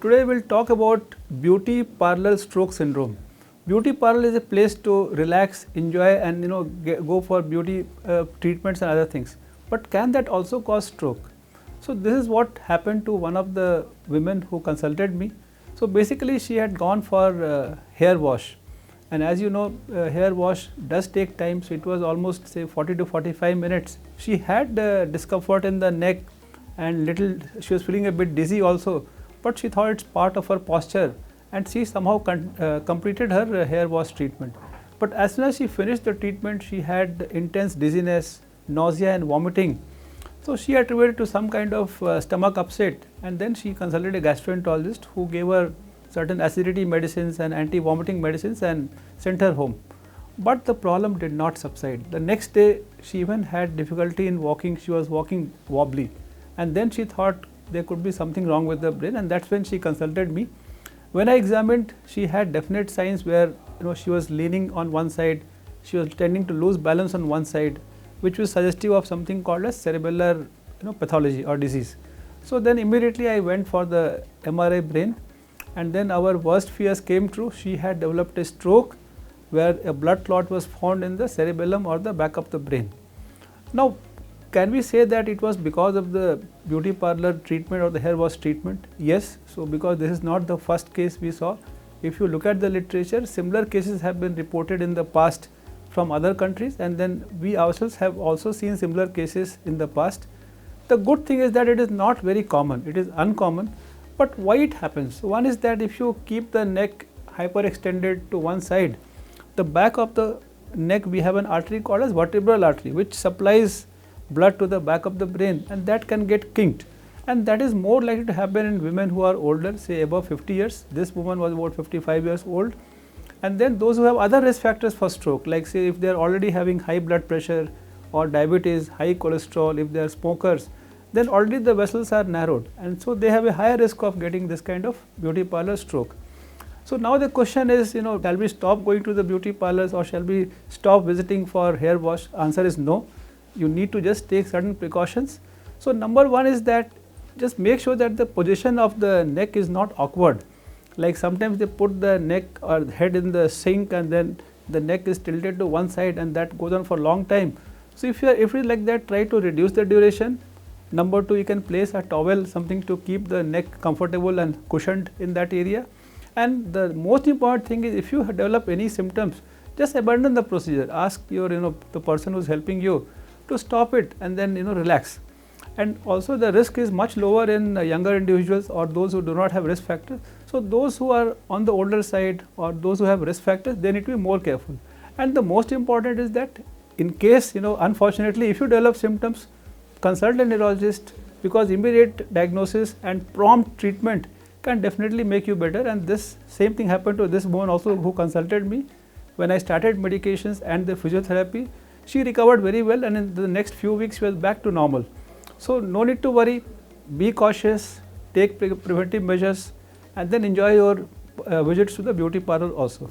today we'll talk about Beauty Parlour Stroke Syndrome. Beauty parlor is a place to relax, enjoy, and go for beauty treatments and other things. But can that also cause stroke? So this is what happened to one of the women who consulted me. So basically she had gone for hair wash, and as you know, hair wash does take time, so it was almost say 40 to 45 minutes. She had discomfort in the neck and she was feeling a bit dizzy also, but she thought it's part of her posture, and she somehow completed her hair wash treatment. But as soon as she finished the treatment, she had intense dizziness, nausea and vomiting. So she attributed to some kind of stomach upset, and then she consulted a gastroenterologist who gave her certain acidity medicines and anti-vomiting medicines and sent her home. But the problem did not subside. The next day she even had difficulty in walking. She was walking wobbly, and then she thought there could be something wrong with the brain, and that's when she consulted me. When I examined, she had definite signs where she was leaning on one side, she was tending to lose balance on one side, which was suggestive of something called as cerebellar pathology or disease. So then immediately I went for the MRI brain, and then our worst fears came true. She had developed a stroke where a blood clot was found in the cerebellum or the back of the brain. Now, can we say that it was because of the beauty parlor treatment or the hair wash treatment? Yes. So because this is not the first case we saw. If you look at the literature, similar cases have been reported in the past from other countries, and then we ourselves have also seen similar cases in the past. The good thing is that it is not very common, it is uncommon. But why it happens? One is that if you keep the neck hyperextended to one side, the back of the neck we have an artery called as vertebral artery, which supplies blood to the back of the brain, and that can get kinked, and that is more likely to happen in women who are older, say above 50 years. This woman was about 55 years old. And then those who have other risk factors for stroke, like say if they are already having high blood pressure or diabetes, high cholesterol, if they are smokers, then already the vessels are narrowed, and so they have a higher risk of getting this kind of beauty parlor stroke. So now the question is, shall we stop going to the beauty parlors or shall we stop visiting for hair wash? Answer is no. You need to just take certain precautions. So number one is that just make sure that the position of the neck is not awkward. Like sometimes they put the neck or the head in the sink, and then the neck is tilted to one side, and that goes on for a long time. So if it is like that, try to reduce the duration. Number two, you can place a towel, something to keep the neck comfortable and cushioned in that area. And the most important thing is, if you develop any symptoms, just abandon the procedure. Ask your the person who is helping you to stop it, and then relax. And also the risk is much lower in younger individuals or those who do not have risk factors. So those who are on the older side or those who have risk factors, they need to be more careful. And the most important is that in case unfortunately if you develop symptoms, consult a neurologist, because immediate diagnosis and prompt treatment can definitely make you better. And this same thing happened to this woman also who consulted me. When I started medications and the physiotherapy, she recovered very well, and in the next few weeks she was back to normal. So no need to worry, be cautious, take preventive measures, and then enjoy your visits to the beauty parlor also.